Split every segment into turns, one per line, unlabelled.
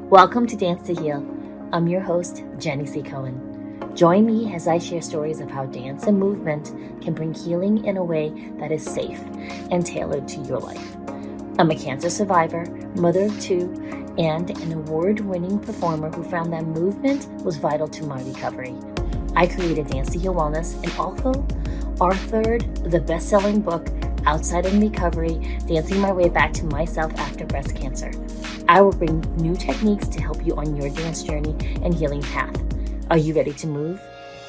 Welcome to Dance to Heal. I'm your host, Jenny C. Cohen. Join me as I share stories of how dance and movement can bring healing in a way that is safe and tailored to your life. I'm a cancer survivor, mother of two, and an award-winning performer who found that movement was vital to my recovery. I created Dance to Heal Wellness and also authored the best-selling book, Outside in Recovery, Dancing My Way Back to Myself After Breast Cancer. I will bring new techniques to help you on your dance journey and healing path. Are you ready to move?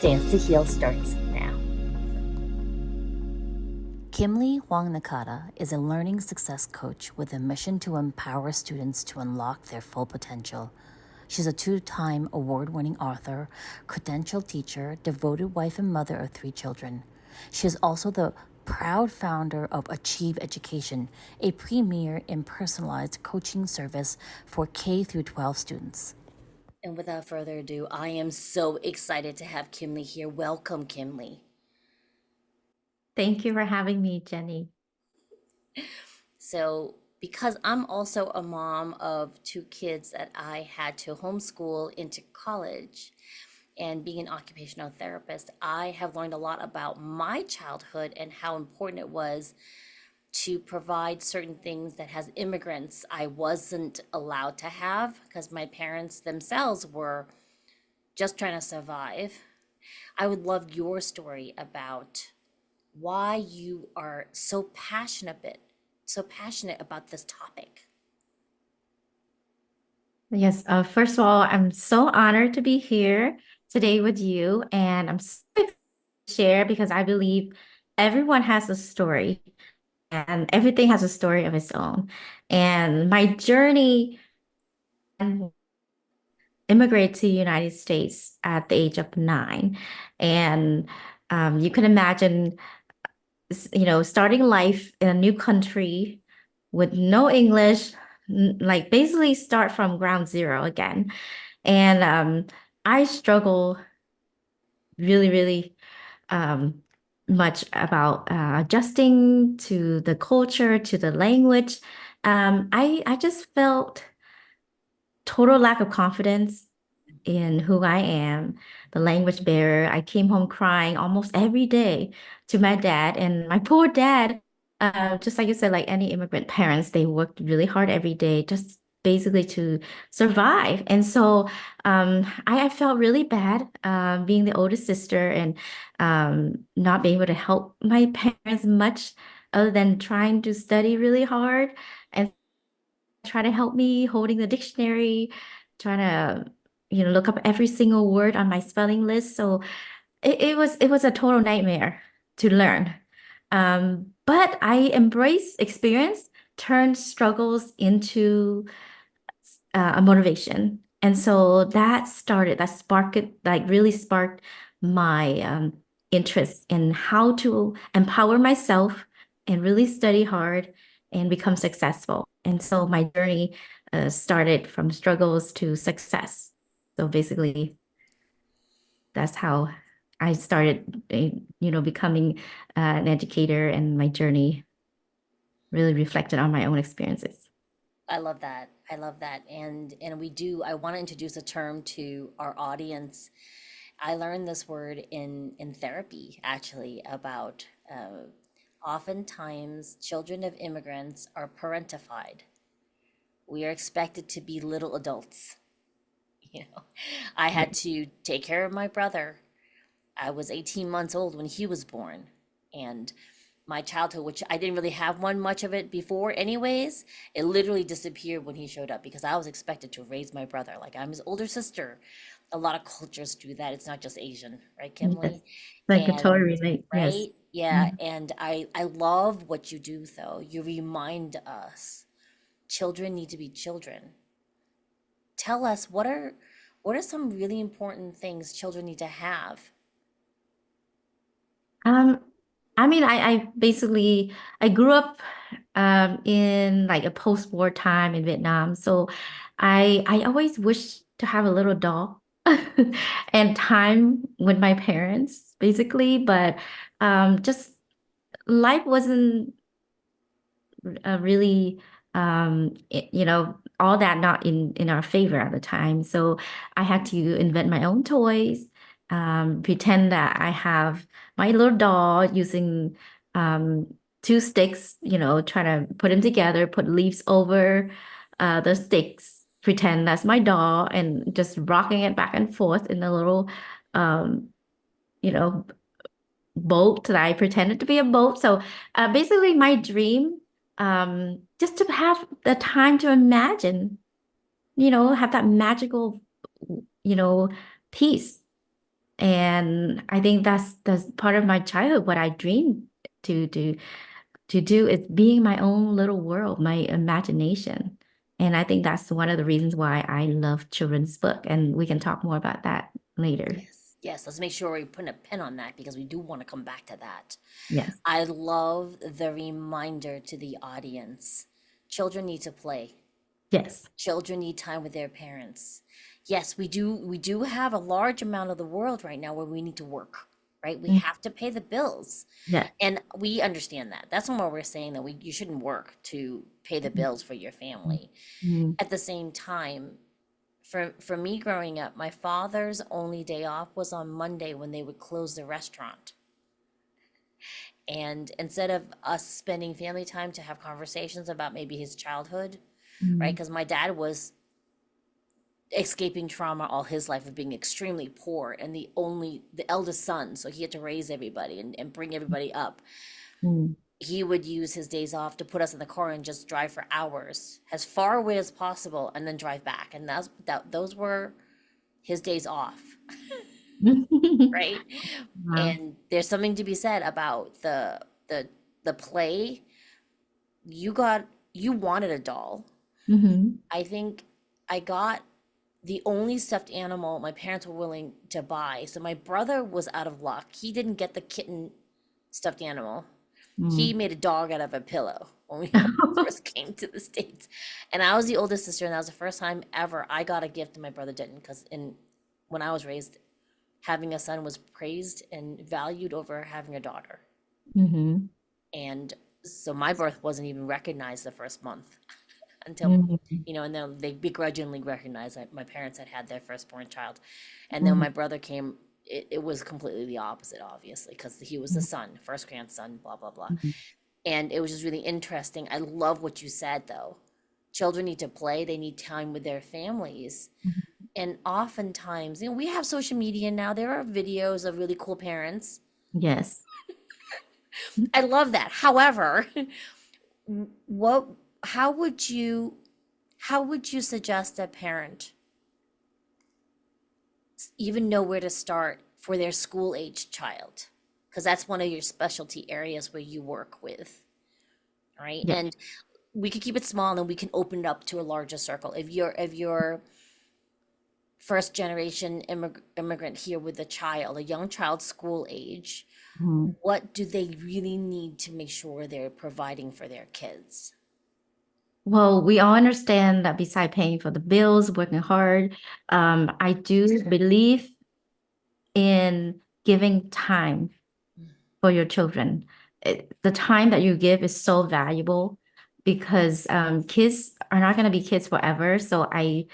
Dance to Heal starts now. Kimly Hoang-Nakata is a learning success coach with a mission to empower students to unlock their full potential. She's a two-time award-winning author, credentialed teacher, devoted wife and mother of 3 children. She is also the proud founder of Achieve Education, a premier and personalized coaching service for K through 12 students. And without further ado, I am so excited to have Kimly here. Welcome, Kimly.
Thank you for having me, Jenny.
So, because I'm also a mom of 2 kids that I had to homeschool into college, and being an occupational therapist, I have learned a lot about my childhood and how important it was to provide certain things that as immigrants I wasn't allowed to have because my parents themselves were just trying to survive. I would love your story about why you are so passionate about this topic.
Yes, first of all, I'm so honored to be here today with you, and I'm so excited to share because I believe everyone has a story, and everything has a story of its own. And my journey and immigrate to the United States at the age of 9, and you can imagine, starting life in a new country with no English, like basically start from ground zero again. And I struggle really, really um, much about adjusting to the culture, to the language. I just felt total lack of confidence in who I am, the language barrier. I came home crying almost every day to my dad, and my poor dad, just like you said, like any immigrant parents, they worked really hard every day just basically to survive. And so I felt really bad being the oldest sister and not being able to help my parents much other than trying to study really hard and try to help me holding the dictionary, trying to, look up every single word on my spelling list. So it was a total nightmare to learn. But I embrace experience, turned struggles into a motivation. And so that sparked it, like really sparked my interest in how to empower myself and really study hard and become successful. And so my journey started from struggles to success. So basically, that's how I started, becoming an educator, and my journey really reflected on my own experiences.
I love that. I love that. And I want to introduce a term to our audience. I learned this word in therapy actually about oftentimes children of immigrants are parentified. We are expected to be little adults. You know, I had to take care of my brother. I was 18 months old when he was born. And my childhood, which I didn't really have one much of it before, anyways, it literally disappeared when he showed up because I was expected to raise my brother. Like I'm his older sister. A lot of cultures do that. It's not just Asian, right,
Yes,
Kimberly?
I could totally
And
relate. Yes.
right, yeah.
Mhm.
And I love what you do, though. You remind us children need to be children. Tell us what are some really important things children need to have?
Um, I mean, I basically I grew up in like a post-war time in Vietnam, so I always wish to have a little doll and time with my parents, basically, but just life wasn't really all that not in our favor at the time. So I had to invent my own toys, pretend that I have my little doll using um, two sticks, trying to put them together, put leaves over the sticks, pretend that's my doll, and just rocking it back and forth in a little, um, you know, boat that I pretended to be a boat. So basically, my dream, just to have the time to imagine, have that magical, you know, piece. And I think that's part of my childhood. What I dreamed to to to do is being my own little world, my imagination. And I think that's one of the reasons why I love children's book. And we can talk more about that later.
Yes, yes. Let's make sure we put a pin on that because we do want to come back to that.
Yes.
I love the reminder to the audience. Children need to play.
Yes.
Children need time with their parents. Yes, we do have a large amount of the world right now where we need to work, right? We
Mm.
have to pay the bills.
Yeah.
And we understand that. That's not what we're saying that you shouldn't work to pay the bills for your family.
Mm.
At the same time, for me growing up, my father's only day off was on Monday when they would close the restaurant. And instead of us spending family time to have conversations about maybe his childhood, right?
Mm.
Because my dad was escaping trauma all his life of being extremely poor and the eldest son, so he had to raise everybody and bring everybody up.
Mm.
He would use his days off to put us in the car and just drive for hours as far away as possible and then drive back, and those were his days off. Right.
Wow.
And there's something to be said about the play. You wanted a doll.
Hmm.
I think I got the only stuffed animal my parents were willing to buy. So my brother was out of luck. He didn't get the kitten stuffed animal. He
Mm.
made a dog out of a pillow when we first came to the States. And I was the oldest sister, and that was the first time ever I got a gift and my brother didn't. Because when I was raised, having a son was praised and valued over having a daughter.
Hmm.
And so my birth wasn't even recognized the first month until,
Hmm.
and then they begrudgingly recognized that my parents had had their firstborn child. And then when
Hmm.
my brother came, it was completely the opposite, obviously, because he was the son, first grandson, blah, blah, blah.
Hmm.
And it was just really interesting. I love what you said, though. Children need to play, they need time with their families. And oftentimes, we have social media now. There are videos of really cool parents.
Yes.
I love that. However, what how would you suggest a parent even know where to start for their school age child? Because that's one of your specialty areas where you work with, right?
Yeah.
And we could keep it small and then we can open it up to a larger circle. If you're first generation immigrant here with a child, a young child school age,
Mhm.
what do they really need to make sure they're providing for their kids?
Well, we all understand that beside paying for the bills, working hard, I do believe in giving time for your children. The time that you give is so valuable because kids are not going to be kids forever. So I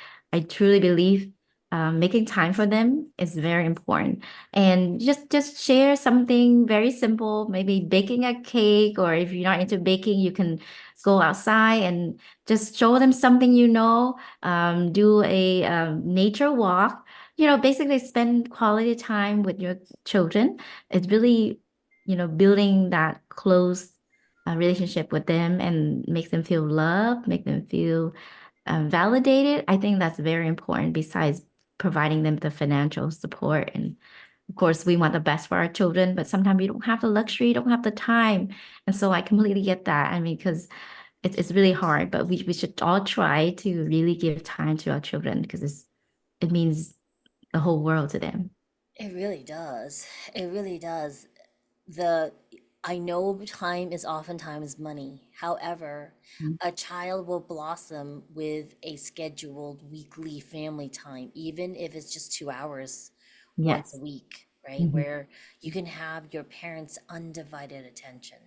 truly believe making time for them is very important. And just share something very simple, maybe baking a cake, or if you're not into baking, you can go outside and just show them something do a nature walk. Basically spend quality time with your children. It's really building that close relationship with them and makes them feel loved, make them feel validated. I think that's very important besides providing them the financial support. And of course, we want the best for our children, but sometimes we don't have the luxury, don't have the time. And so I completely get that. I mean, because it's really hard, but we should all try to really give time to our children because it means the whole world to them.
It really does. It really does. The I know time is oftentimes money. However,
Mhm.
a child will blossom with a scheduled weekly family time, even if it's just 2 hours once a
Yes.
week, right?
Mhm.
Where you can have your parents' undivided attention.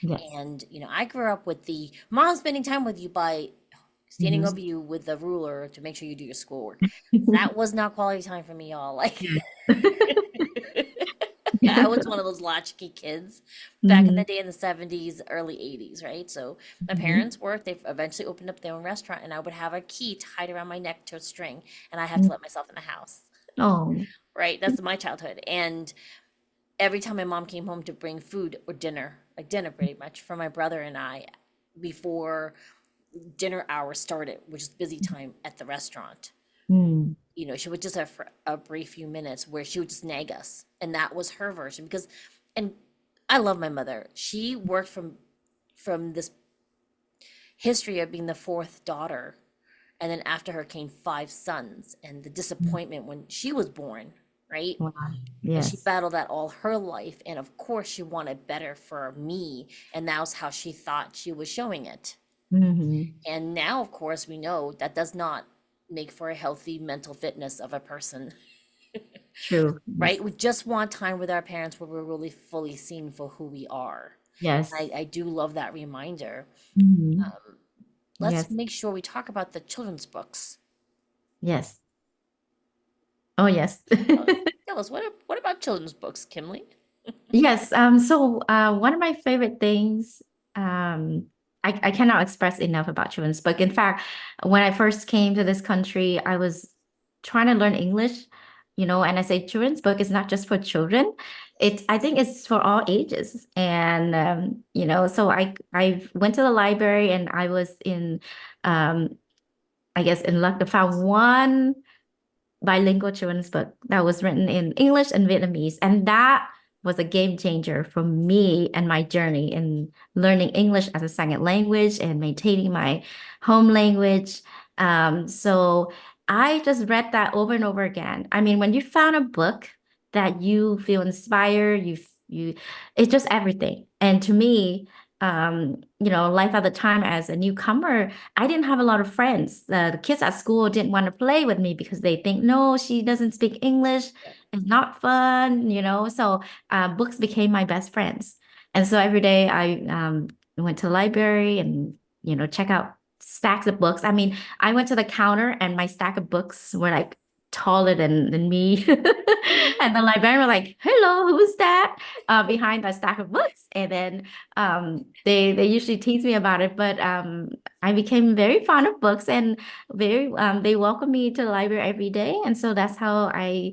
Yes.
And, I grew up with the mom spending time with you by standing
Mhm.
over you with the ruler to make sure you do your schoolwork. That was not quality time for me, y'all. Like,
Yes.
I was one of those latchkey kids back in the
Mhm.
day in the 70s, early 80s, right? So my
Mhm.
parents worked, they eventually opened up their own restaurant, and I would have a key tied around my neck to a string, and I had to
Mhm.
let myself in the house,
Oh.
right? That's my childhood. And every time my mom came home to bring food or dinner, like dinner pretty much, for my brother and I, before dinner hour started, which is busy time at the restaurant,
Mm.
she would just have for a brief few minutes where she would just nag us. And that was her version because, and I love my mother. She worked from this history of being the fourth daughter. And then after her came five sons and the disappointment when she was born, right?
Wow.
And she
Yes.
battled that all her life. And of course, she wanted better for me. And that was how she thought she was showing it.
Mhm.
And now, of course, we know that does not make for a healthy mental fitness of a person,
True.
right?
Yes.
We just want time with our parents where we're really fully seen for who we are.
Yes.
I do love that reminder.
Mhm.
Let's
Yes.
make sure we talk about the children's books.
Yes. Oh, yes.
Tell us, tell us what about children's books, Kimly?
Yes. One of my favorite things, I cannot express enough about children's book. In fact, when I first came to this country, I was trying to learn English, and I say children's book is not just for children. I think it's for all ages. And, so I went to the library and I was um, I guess in luck to found one bilingual children's book that was written in English and Vietnamese. And that was a game changer for me and my journey in learning English as a second language and maintaining my home language. So I just read that over and over again. I mean, when you found a book that you feel inspired, it's just everything. And to me, life at the time as a newcomer, I didn't have a lot of friends. The kids at school didn't want to play with me because they think, no, she doesn't speak English.
Yep.
It's not fun. So books became my best friends. And so every day I went to the library and, check out stacks of books. I mean, I went to the counter and my stack of books were like taller than me. And the librarian was like, hello, who's that? Behind that stack of books. And then they usually tease me about it, but I became very fond of books and they welcome me to the library every day, and so that's how I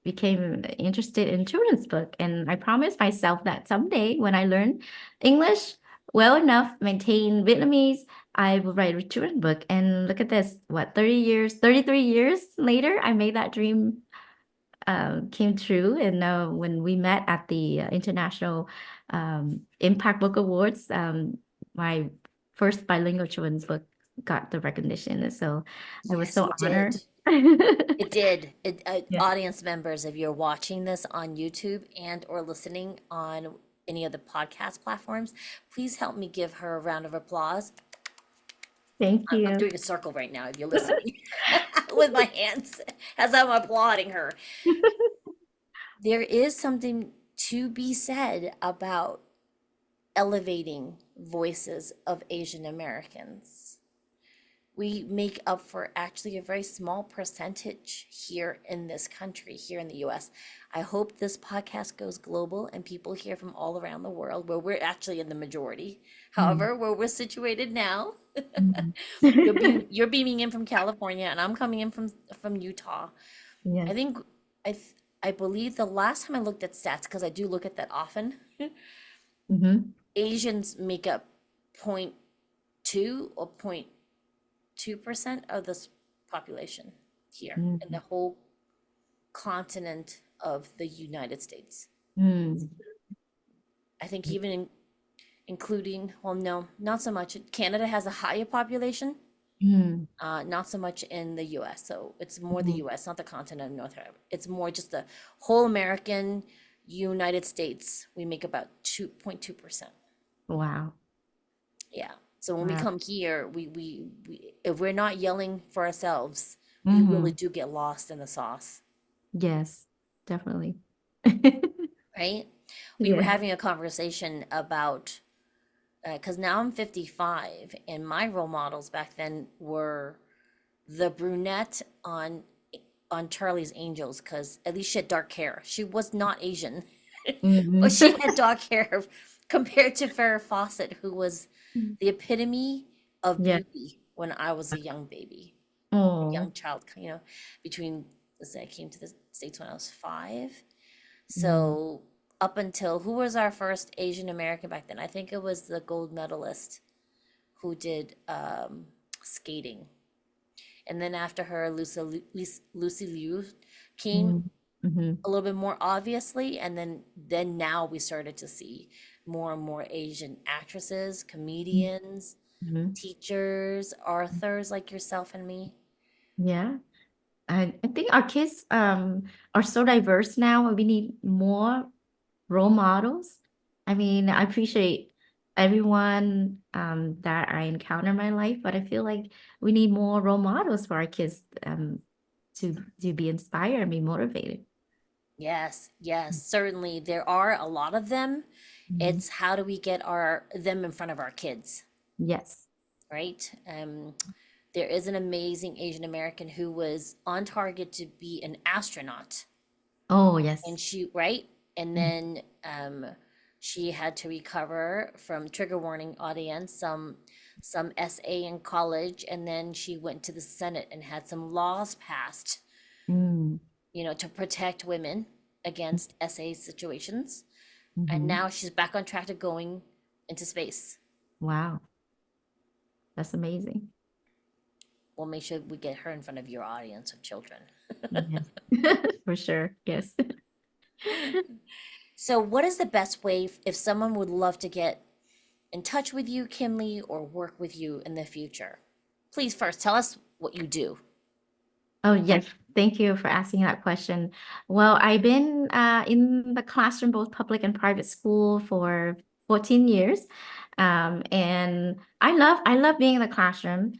became interested in children's book. And I promised myself that someday when I learn English well enough, maintain Vietnamese, I will write a children's book. And look at this, what, 30 years, 33 years later, I made that dream came true. And when we met at the International Impact Book Awards, my first bilingual children's book got the recognition. And so I was
Yes,
so
it did.
honored.
It did.
Yeah.
Audience members, if you're watching this on YouTube and or listening on any of the podcast platforms, please help me give her a round of applause.
Thank
I'm
you.
doing a circle right now if you're listening with my hands as I'm applauding her. There is something to be said about elevating voices of Asian Americans. We make up for actually a very small percentage here in this country, here in the US. I hope this podcast goes global and people hear from all around the world where we're actually in the majority.
Mm,
However, where we're situated now,
mm.
you're beaming in from California and I'm coming in from Utah. I
Yes.
think I believe the last time I looked at stats, because I do look at that often,
Hmm.
Asians make up point 0.2 or 0.2% of this population here in the
Mm,
whole continent of the United States.
mm,
I think even including, well, no, not so much. Canada has a higher population,
mm,
not so much in the US. So it's more the
mm.
US, not the continent of North America. It's more just the whole American United States. We make about 2.2%.
Wow.
Yeah. So when we
Wow.
come here, we if we're not yelling for ourselves, we really
Hmm.
do get lost in the sauce,
Yes, definitely.
right? We were
Yeah.
having a conversation about because now I'm 55, and my role models back then were the brunette on Charlie's Angels, because at least she had dark hair. She was not Asian, but
Mhm.
she had dark hair compared to Farrah Fawcett, who was the epitome of
Yeah.
beauty when I was a young baby, a
Oh.
young child. Between, let's say, I came to the States when I was 5.
Mm.
So up until, who was our first Asian American back then? I think it was the gold medalist who did skating. And then after her, Lucy Liu came
Mm. Mhm.
a little bit more obviously, and then now we started to see more and more Asian actresses, comedians,
Mhm.
teachers, authors like yourself and me.
Yeah. I think our kids are so diverse now, and we need more role models. I mean, I appreciate everyone that I encounter in my life, but I feel like we need more role models for our kids to be inspired and be motivated.
Yes, yes, certainly there are a lot of them.
Mhm.
It's how do we get our them in front of our kids,
Yes.
right? There is an amazing Asian American who was on target to be an astronaut,
Oh,
and
yes.
she, right, and
Mhm.
then she had to recover from, trigger warning audience, some SA in college, and then she went to the Senate and had some laws passed,
Mm.
to protect women against SA situations. And
Mhm.
now she's back on track to going into space.
Wow, that's amazing.
We'll make sure we get her in front of your audience of children.
Yes. For sure. Yes.
So, what is the best way if someone would love to get in touch with you, Kimly, or work with you in the future? Please first tell us what you do.
Oh, yes. Thank you for asking that question. Well, I've been in the classroom, both public and private school, for 14 years. And I love being in the classroom,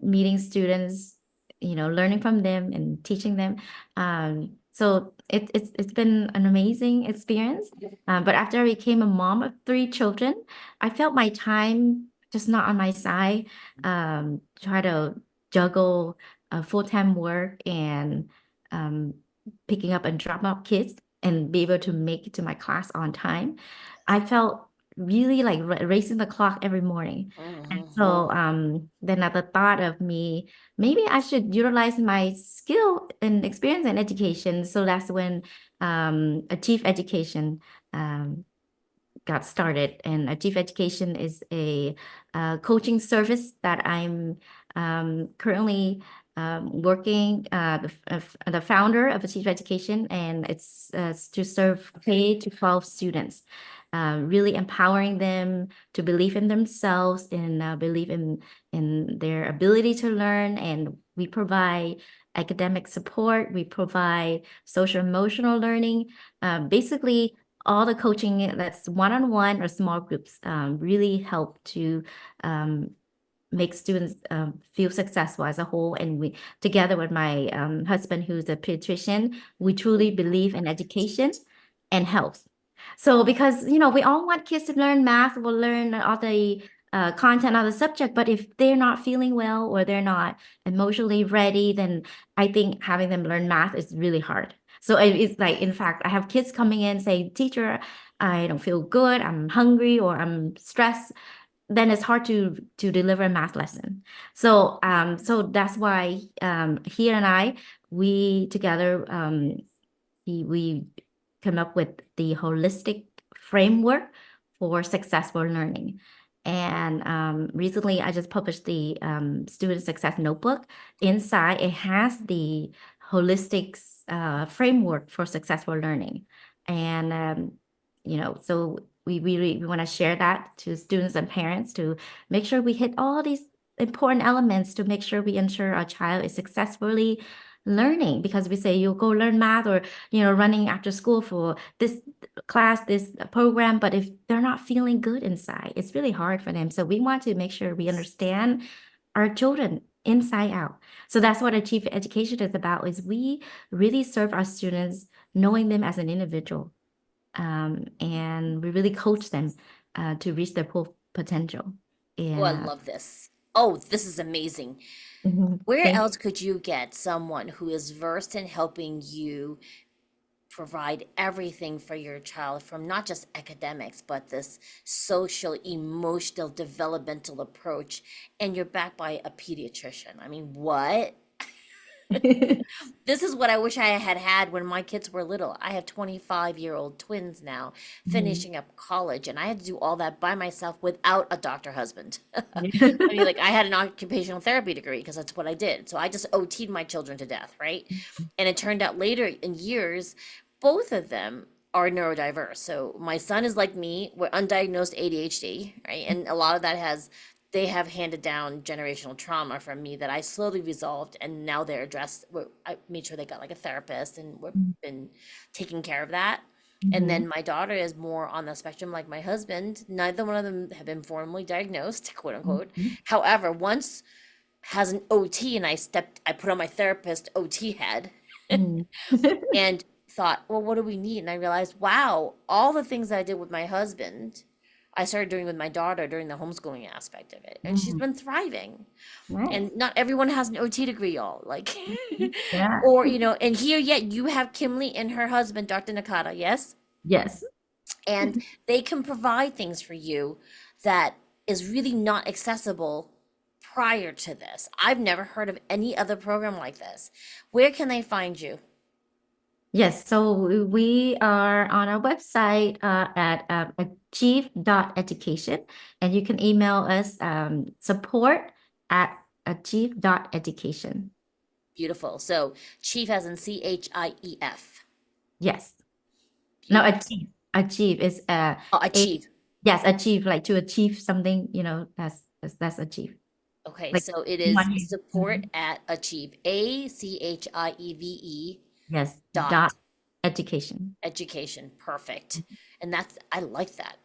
meeting students, learning from them and teaching them. So it's been an amazing experience. But after I became a mom of 3 children, I felt my time just not on my side. Try to juggle full-time work and um, picking up and dropping off kids and be able to make it to my class on time. I felt really like racing the clock every morning. And
Mm-hmm.
so then at the thought of me, maybe I should utilize my skill and experience in education. So that's when Achieve Education um, got started. And Achieve Education is a coaching service that I'm currently working, the founder of Achieve Education, and it's to serve K to 12 students, really empowering them to believe in themselves and believe in their ability to learn. And we provide academic support, we provide social emotional learning, basically all the coaching that's one-on-one or small groups really help to um, make students feel successful as a whole. And we, together with my husband, who's a pediatrician, we truly believe in education and health. So because, we all want kids to learn math, will learn all the content on the subject, but if they're not feeling well or they're not emotionally ready, then I think having them learn math is really hard. So it's like, in fact, I have kids coming in saying, teacher, I don't feel good, I'm hungry, or I'm stressed. Then it's hard to deliver a math lesson. So that's why he and I, we together we come up with the holistic framework for successful learning. And recently, I just published the Student Success Notebook. Inside, it has the holistic framework for successful learning. And so we really we want to share that to students and parents to make sure we hit all these important elements to make sure we ensure our child is successfully learning, because we say you go learn math or running after school for this class, this program, but if they're not feeling good inside, it's really hard for them. So we want to make sure we understand our children inside out. So that's what Achieve Education is about, is we really serve our students knowing them as an individual. And we really coach them to reach their potential.
Oh, I
And
love this. Oh, this is amazing. Where
thank
else could you get someone who is versed in helping you provide everything for your child from not just academics, but this social, emotional, developmental approach, and you're backed by a pediatrician? I mean, what?
you.
This is what I wish I had had when my kids were little. I have 25-year-old twins now,
Mhm.
finishing up college, and I had to do all that by myself without a doctor husband.
Yeah.
I mean, like, I had an occupational therapy degree because that's what I did. So I just OT'd my children to death, right? And it turned out later in years, both of them are neurodiverse. So my son is like me, we're undiagnosed ADHD, right? And a lot of that has they have handed down generational trauma from me that I slowly resolved, and now they're addressed. I made sure they got like a therapist, and we've been taking care of that. And
Mhm.
then my daughter is more on the spectrum like my husband. Neither one of them have been formally diagnosed, quote unquote.
Mhm.
However, once has an OT, and I put on my therapist OT head
Mhm.
and thought, well, what do we need? And I realized, wow, all the things that I did with my husband, I started doing with my daughter during the homeschooling aspect of it. And she's
Mhm.
been thriving.
Nice.
And not everyone has an OT degree, y'all. Like,
Yeah.
or, and here yet you have Kimly and her husband, Dr. Nakata, yes?
Yes.
And they can provide things for you that is really not accessible prior to this. I've never heard of any other program like this. Where can they find you?
Yes, so we are on our website at achieve.education, and you can email us support at achieve.education.
Beautiful. So Chief as in CHIEF.
Yes. No,
Beautiful.
achieve. Achieve is
Oh,
a
achieve.
yes, achieve like to achieve something, that's achieve.
Okay,
Like
so it
you
is
want you.
support at achieve. ACHIEVE
Yes,
dot
dot education.
education. Perfect. And I like that.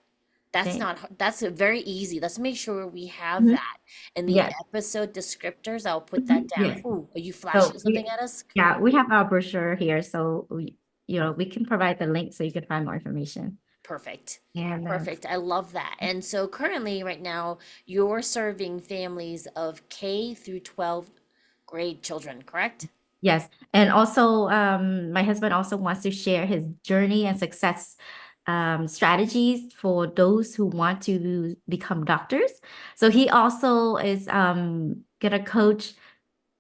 That's
Thank.
not, that's a very easy. Let's make sure we have
Mhm.
that. In the
Yes.
episode descriptors, I'll put that
Mhm.
down.
Yes.
Ooh, are you flashing
So
something at us?
yeah, we have our brochure here, so we can provide the link so you can find more information.
Perfect.
And
Perfect. I love that. And so currently, right now, you're serving families of K through 12 grade children, correct?
yes, and also my husband also wants to share his journey and success strategies for those who want to become doctors. So he also is gonna coach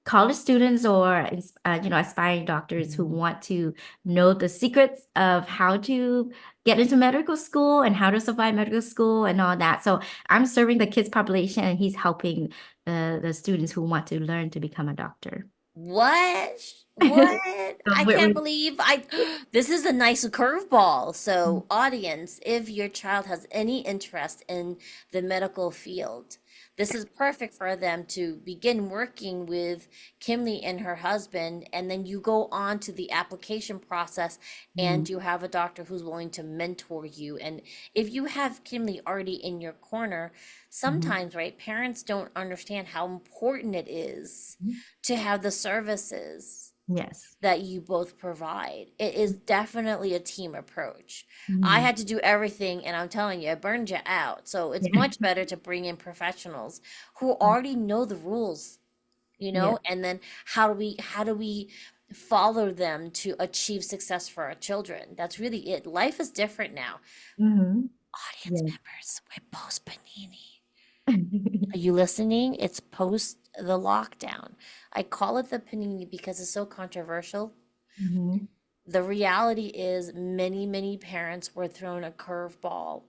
college students or aspiring doctors who want to know the secrets of how to get into medical school and how to survive medical school and all that. So I'm serving the kids population and he's helping the students who want to learn to become a doctor.
What? What?
So
I can't believe I this is a nice curveball. So, audience, if your child has any interest in the medical field, this is perfect for them to begin working with Kimley and her husband, and then you go on to the application process and
Mhm.
you have a doctor who's willing to mentor you. And if you have Kimley already in your corner,
Mhm.
sometimes, right, parents don't understand how important it is
Mhm.
to have the services
Yes.
that you both provide. It is definitely a team approach. I
Mhm.
had to do everything, and I'm telling you, it burned you out. So it's
Yeah.
much better to bring in professionals who already know the rules,
Yeah.
and then how do we follow them to achieve success for our children? That's really it. Life is different now.
Mhm.
Audience
Yeah.
members, we're post panini. Are you listening? It's post the lockdown. I call it the panini because it's so controversial.
Mhm.
The reality is, many, many parents were thrown a curveball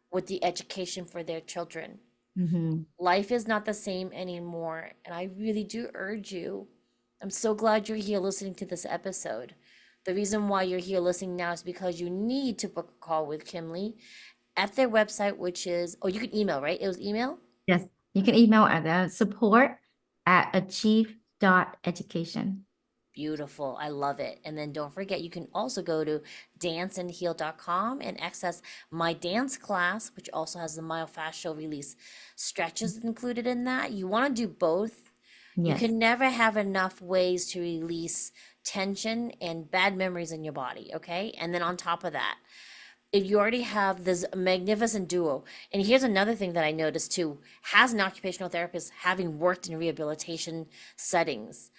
with the education for their children.
Mhm.
Life is not the same anymore, and I really do urge you. I'm so glad you're here listening to this episode. The reason why you're here listening now is because you need to book a call with Kimley at their website, which is, oh, you can email, right? It was email?
Yes. You can email at the support at achieve.education.
Beautiful. I love it. And then don't forget, you can also go to danceandheal.com and access my dance class, which also has the myofascial release stretches included in that. You want to do both. You
Yes.
can never have enough ways to release tension and bad memories in your body, okay? And then on top of that, if you already have this magnificent duo, and here's another thing that I noticed too, as an occupational therapist, having worked in rehabilitation settings,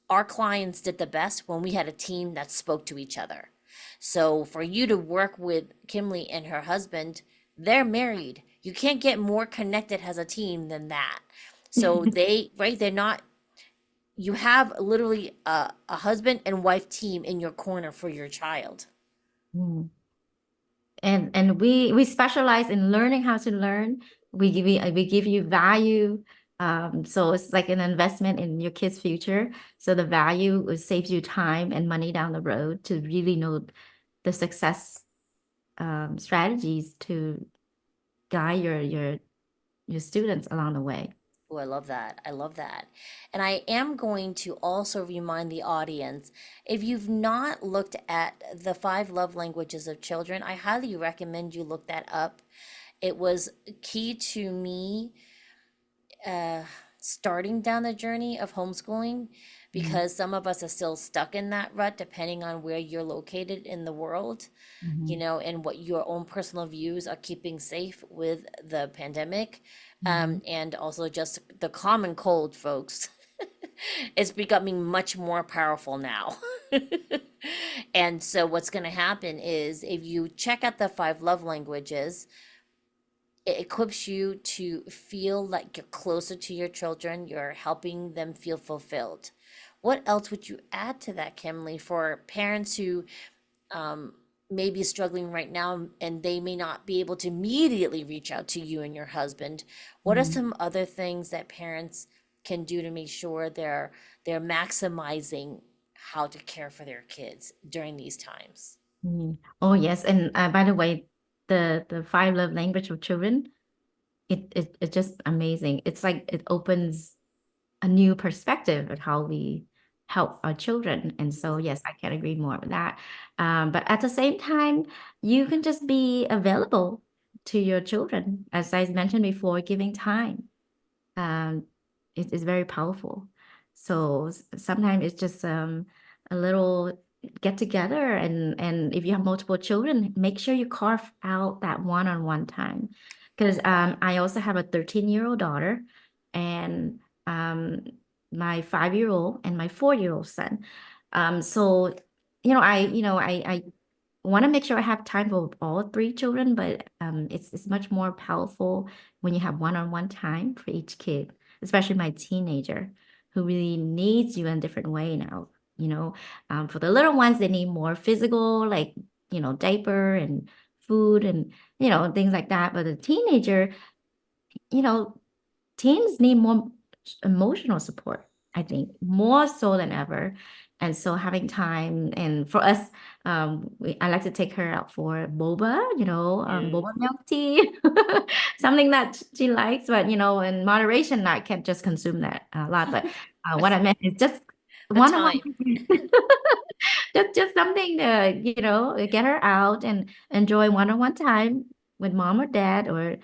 our clients did the best when we had a team that spoke to each other. So for you to work with Kimly and her husband, they're married. You can't get more connected as a team than that. So they, right, they're not, you have literally a husband and wife team in your corner for your child.
Mm. And we specialize in learning how to learn. We give you value. So it's like an investment in your kids' future. So the value saves you time and money down the road to really know the success strategies to guide your students along the way.
Oh, I love that. I love that. And I am going to also remind the audience, if you've not looked at the five love languages of children, I highly recommend you look that up. It was key to me uh, starting down the journey of homeschooling
Mhm.
because some of us are still stuck in that rut depending on where you're located in the world, you
Mhm.
know, and what your own personal views are keeping safe with the pandemic.
Mhm.
And also just the common cold, folks. It's becoming much more powerful now. And so what's going to happen is if you check out the five love languages, it equips you to feel like you're closer to your children, you're helping them feel fulfilled. What else would you add to that, Kimberly, for parents who um, may be struggling right now and they may not be able to immediately reach out to you and your husband? What are
Mhm.
some other things that parents can do to make sure they're maximizing how to care for their kids during these times?
Mhm. Oh yes, and by the way, the five love language of children, it's just amazing. It's like it opens a new perspective of how we help our children. And so, yes, I can agree more with that. But at the same time, you can just be available to your children, as I mentioned before, giving time. Um, it is very powerful. So sometimes it's just a little get together, and if you have multiple children, make sure you carve out that one-on-one time. Because I also have a 13-year-old daughter, and um, my 5-year-old and my 4-year-old son. So I want to make sure I have time for all three children, but it's much more powerful when you have one-on-one time for each kid, especially my teenager who really needs you in a different way now. For the little ones, they need more physical, like, diaper and food and, things like that. But the teenager, you know, teens need more emotional support, I think, more so than ever. And so having time, and for us, I like to take her out for boba, boba milk tea, something that she likes, but in moderation, I can't just consume that a lot. But what I meant is just
The
one-on-one,
time.
just something to, get her out and enjoy one-on-one time with mom or dad, or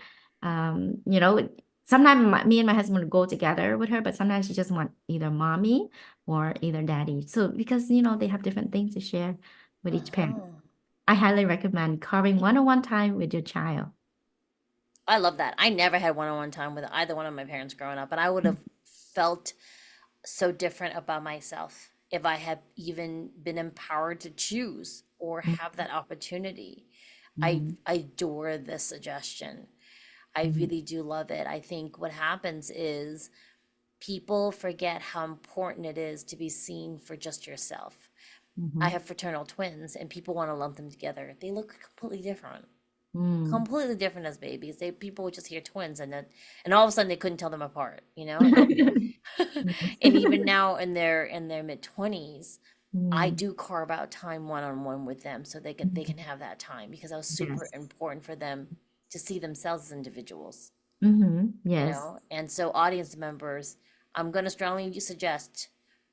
sometimes me and my husband would go together with her, but sometimes she just want either mommy or either daddy. So because they have different things to share with each parent.
Uh-huh.
I highly recommend carving one-on-one time with your child.
I love that. I never had one-on-one time with either one of my parents growing up, and I would have felt so different about myself if I had even been empowered to choose or have that opportunity.
Mhm.
I adore this suggestion. I
Mhm.
really do love it. I think what happens is people forget how important it is to be seen for just yourself. I
Mhm.
have fraternal twins, and people want to lump them together. They look completely different,
Mhm.
completely different as babies. They people would just hear twins, and all of a sudden they couldn't tell them apart, you know.
Yes.
And even now in their mid 20s, I
Mhm.
do carve out time one on one with them so they can have that time because I was super
Yes.
important for them to see themselves as individuals, you
Yes.
know. And so audience members, I'm going to strongly suggest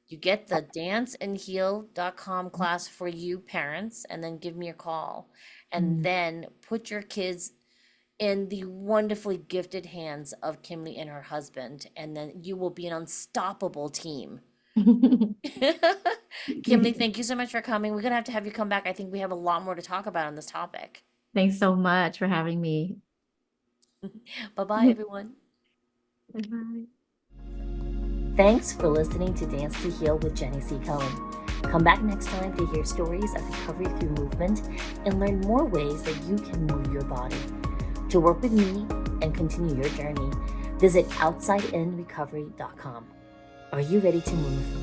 you get the danceandheal.com class for you parents and then give me a call and
Mhm.
then put your kids in the wonderfully gifted hands of Kimley and her husband, and then you will be an unstoppable team. Kimley, thank you so much for coming. We're gonna have to have you come back. I think we have a lot more to talk about on this topic.
Thanks so much for having me.
Bye-bye, everyone.
Bye.
Thanks for listening to Dance to Heal with Jenny C. Cohen. Come back next time to hear stories of recovery through movement and learn more ways that you can move your body. To work with me and continue your journey, visit OutsideInRecovery.com. Are you ready to move?